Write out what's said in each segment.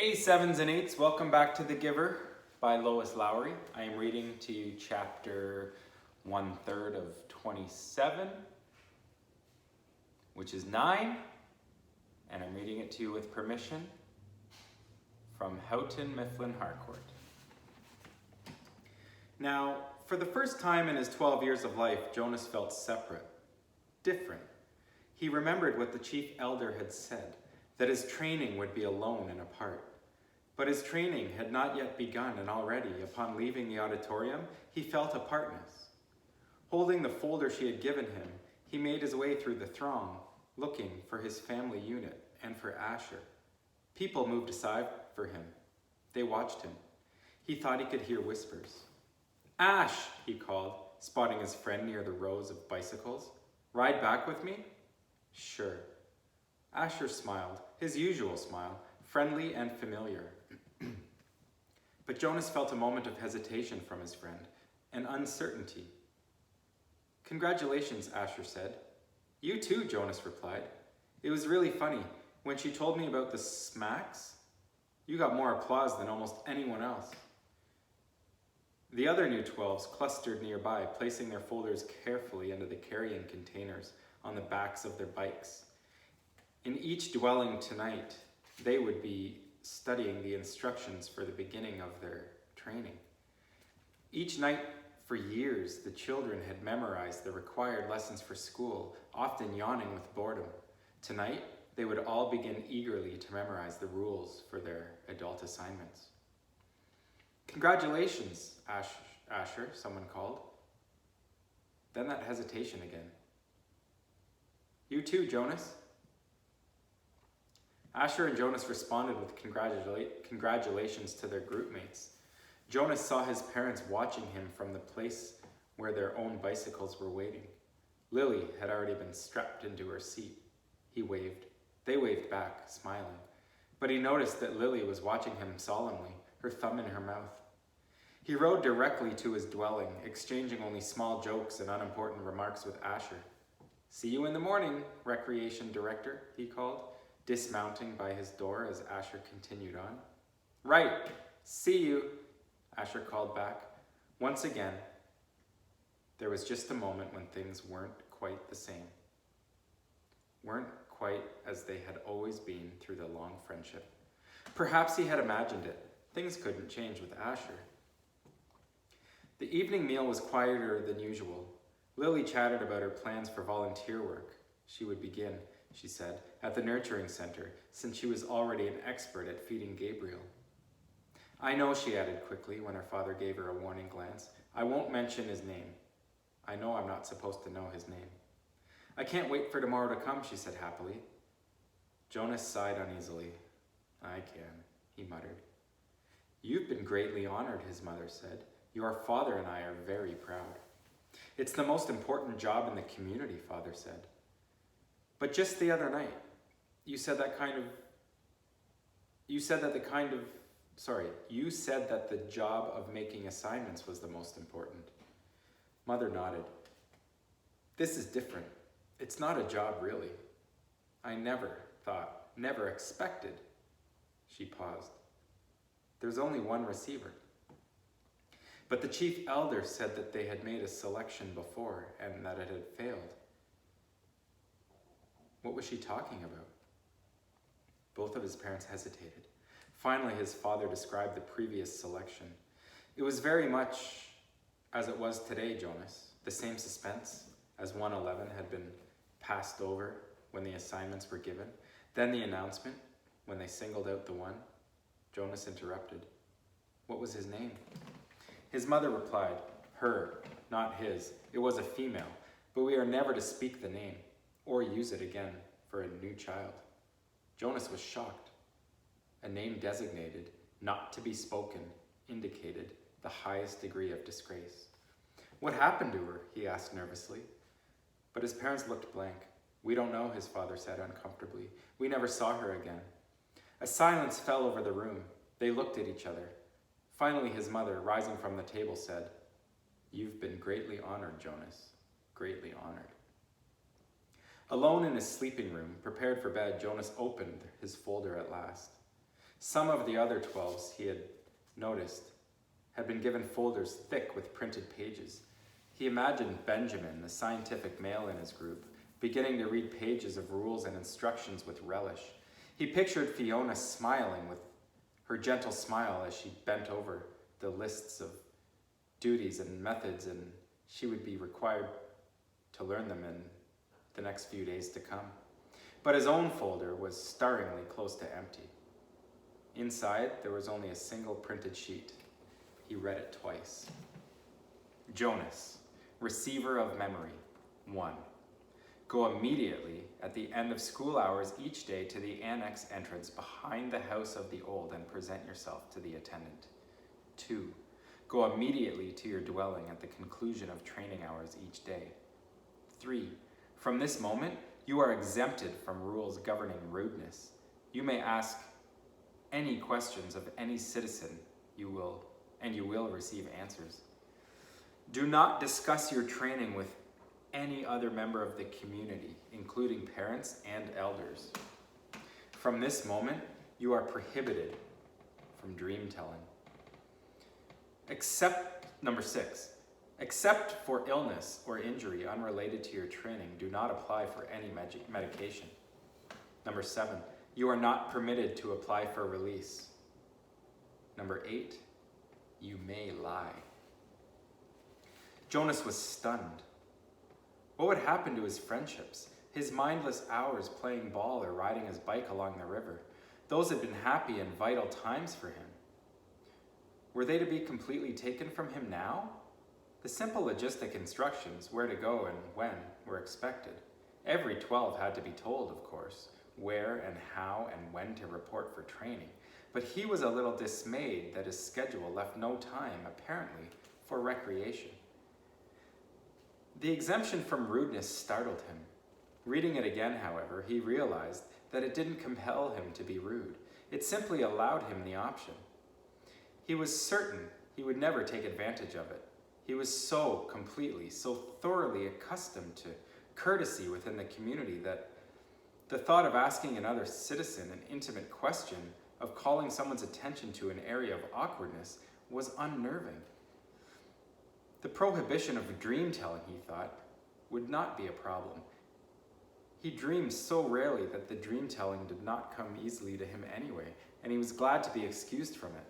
Hey, sevens and eights, welcome back to The Giver by Lois Lowry. I am reading to you chapter 1/3 of 27, which is 9, and I'm reading it to you with permission from Houghton Mifflin Harcourt. Now, for the first time in his 12 years of life, Jonas felt separate, different. He remembered what the chief elder had said, that his training would be alone and apart. But his training had not yet begun, and already, upon leaving the auditorium, he felt apartness. Holding the folder she had given him, he made his way through the throng, looking for his family unit and for Asher. People moved aside for him. They watched him. He thought he could hear whispers. "Ash," he called, spotting his friend near the rows of bicycles. "Ride back with me?" "Sure." Asher smiled, his usual smile, friendly and familiar. But Jonas felt a moment of hesitation from his friend, an uncertainty. "Congratulations," Asher said. "You too," Jonas replied. "It was really funny. When she told me about the smacks, you got more applause than almost anyone else." The other new 12s clustered nearby, placing their folders carefully into the carrying containers on the backs of their bikes. In each dwelling tonight, they would be studying the instructions for the beginning of their training. Each night for years, the children had memorized the required lessons for school, often yawning with boredom. Tonight, they would all begin eagerly to memorize the rules for their adult assignments. "Congratulations, Asher," someone called. Then that hesitation again. "You too, Jonas." Asher and Jonas responded with congratulations to their group mates. Jonas saw his parents watching him from the place where their own bicycles were waiting. Lily had already been strapped into her seat. He waved. They waved back, smiling. But he noticed that Lily was watching him solemnly, her thumb in her mouth. He rode directly to his dwelling, exchanging only small jokes and unimportant remarks with Asher. "See you in the morning, recreation director," he called, dismounting by his door as Asher continued on. "Right, see you," Asher called back. Once again, there was just a moment when things weren't quite the same. Weren't quite as they had always been through the long friendship. Perhaps he had imagined it. Things couldn't change with Asher. The evening meal was quieter than usual. Lily chattered about her plans for volunteer work. She would begin, she said, at the nurturing center, since she was already an expert at feeding Gabriel. "I know," she added quickly when her father gave her a warning glance. "I won't mention his name. I know I'm not supposed to know his name." "I can't wait for tomorrow to come," she said happily. Jonas sighed uneasily. "I can," he muttered. "You've been greatly honored," his mother said. "Your father and I are very proud." "It's the most important job in the community," Father said. "But just the other night, you said that the job of making assignments was the most important." Mother nodded. "This is different. It's not a job, really. I never expected." She paused. "There's only one receiver." "But the chief elder said that they had made a selection before and that it had failed." What was she talking about? Both of his parents hesitated. Finally, his father described the previous selection. "It was very much as it was today, Jonas. The same suspense, as 111 had been passed over when the assignments were given. Then the announcement, when they singled out the one." Jonas interrupted. "What was his name?" His mother replied, "Her, not his. It was a female, but we are never to speak the name or use it again for a new child." Jonas was shocked. A name designated, not to be spoken, indicated the highest degree of disgrace. "What happened to her?" he asked nervously. But his parents looked blank. "We don't know," his father said uncomfortably. "We never saw her again." A silence fell over the room. They looked at each other. Finally, his mother, rising from the table, said, "You've been greatly honored, Jonas, greatly honored." Alone in his sleeping room, prepared for bed, Jonas opened his folder at last. Some of the other 12s, he had noticed, had been given folders thick with printed pages. He imagined Benjamin, the scientific male in his group, beginning to read pages of rules and instructions with relish. He pictured Fiona smiling with her gentle smile as she bent over the lists of duties and methods, and she would be required to learn them in the next few days to come. But his own folder was startlingly close to empty. Inside, there was only a single printed sheet. He read it twice. Jonas, receiver of memory, 1. Go immediately at the end of school hours each day to the annex entrance behind the house of the old and present yourself to the attendant. 2. Go immediately to your dwelling at the conclusion of training hours each day. 3. From this moment, you are exempted from rules governing rudeness. You may ask any questions of any citizen, you will receive answers. Do not discuss your training with any other member of the community, including parents and elders. From this moment, you are prohibited from dream telling. Number 6, except for illness or injury unrelated to your training, do not apply for any medication. Number 7, you are not permitted to apply for release. Number 8, you may lie. Jonas was stunned. What would happen to his friendships, his mindless hours playing ball or riding his bike along the river? Those had been happy and vital times for him. Were they to be completely taken from him now? The simple logistic instructions, where to go and when, were expected. Every 12 had to be told, of course, where and how and when to report for training. But he was a little dismayed that his schedule left no time, apparently, for recreation. The exemption from rudeness startled him. Reading it again, however, he realized that it didn't compel him to be rude. It simply allowed him the option. He was certain he would never take advantage of it. He was so completely, so thoroughly accustomed to courtesy within the community that the thought of asking another citizen an intimate question, of calling someone's attention to an area of awkwardness, was unnerving. The prohibition of dream telling, he thought, would not be a problem. He dreamed so rarely that the dream telling did not come easily to him anyway, and he was glad to be excused from it.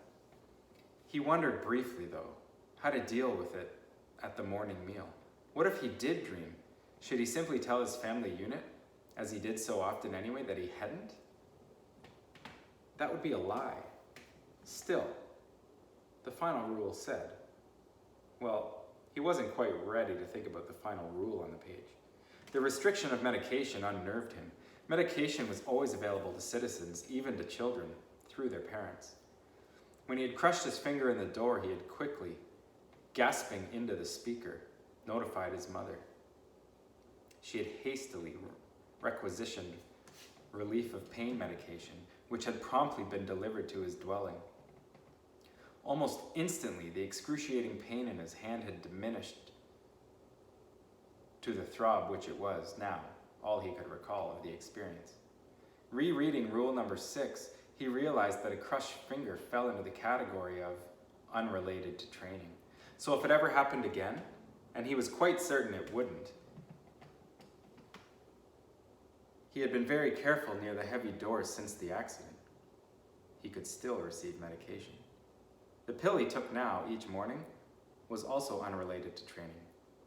He wondered briefly, though, how to deal with it at the morning meal. What if he did dream? Should he simply tell his family unit, as he did so often anyway, that he hadn't? That would be a lie. Still, the final rule said, well, he wasn't quite ready to think about the final rule on the page. The restriction of medication unnerved him. Medication was always available to citizens, even to children, through their parents. When he had crushed his finger in the door, he had quickly, gasping into the speaker, notified his mother. She had hastily requisitioned relief of pain medication, which had promptly been delivered to his dwelling. Almost instantly, the excruciating pain in his hand had diminished to the throb which it was now, all he could recall of the experience. Rereading rule number 6, he realized that a crushed finger fell into the category of unrelated to training. So if it ever happened again, and he was quite certain it wouldn't, he had been very careful near the heavy doors since the accident, he could still receive medication. The pill he took now, each morning, was also unrelated to training,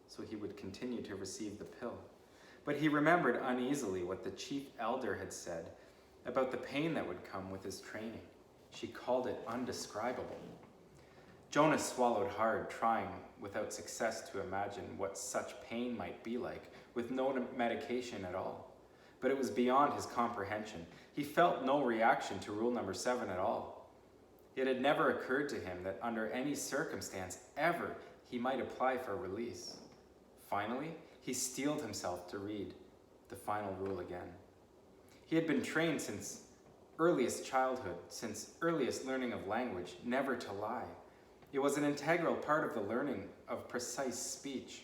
so he would continue to receive the pill. But he remembered uneasily what the chief elder had said about the pain that would come with his training. She called it undescribable. Jonas swallowed hard, trying without success to imagine what such pain might be like, with no medication at all. But it was beyond his comprehension. He felt no reaction to rule number 7 at all. It had never occurred to him that under any circumstance ever he might apply for release. Finally, he steeled himself to read the final rule again. He had been trained since earliest childhood, since earliest learning of language, never to lie. It was an integral part of the learning of precise speech.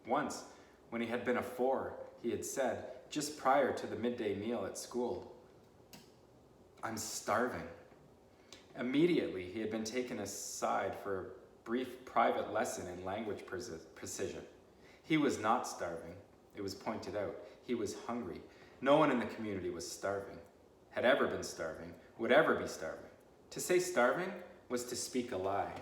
Once, when he had been a 4, he had said, just prior to the midday meal at school, I'm starving. Immediately, he had been taken aside for a brief private lesson in language precision. He was not starving. It was pointed out. He was hungry. No one in the community was starving, had ever been starving, would ever be starving. To say starving was to speak a lie.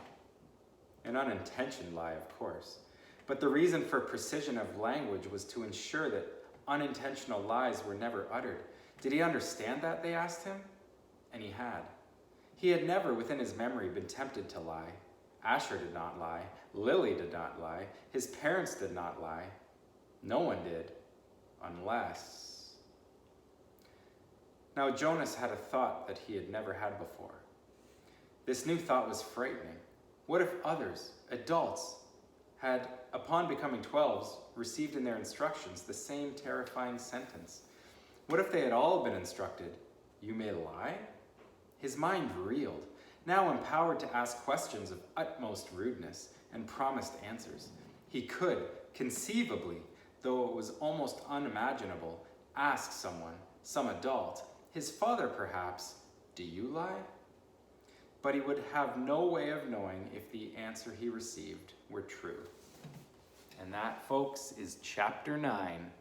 An unintentional lie, of course. But the reason for precision of language was to ensure that unintentional lies were never uttered. Did he understand that, they asked him? And he had. He had never within his memory been tempted to lie. Asher did not lie. Lily did not lie. His parents did not lie. No one did, unless... Now Jonas had a thought that he had never had before. This new thought was frightening. What if others, adults, had, upon becoming 12s, received in their instructions the same terrifying sentence? What if they had all been instructed, "You may lie"? His mind reeled, now empowered to ask questions of utmost rudeness and promised answers. He could, conceivably, though it was almost unimaginable, ask someone, some adult, his father perhaps, "Do you lie?" But he would have no way of knowing if the answer he received were true. And that, folks, is chapter 9.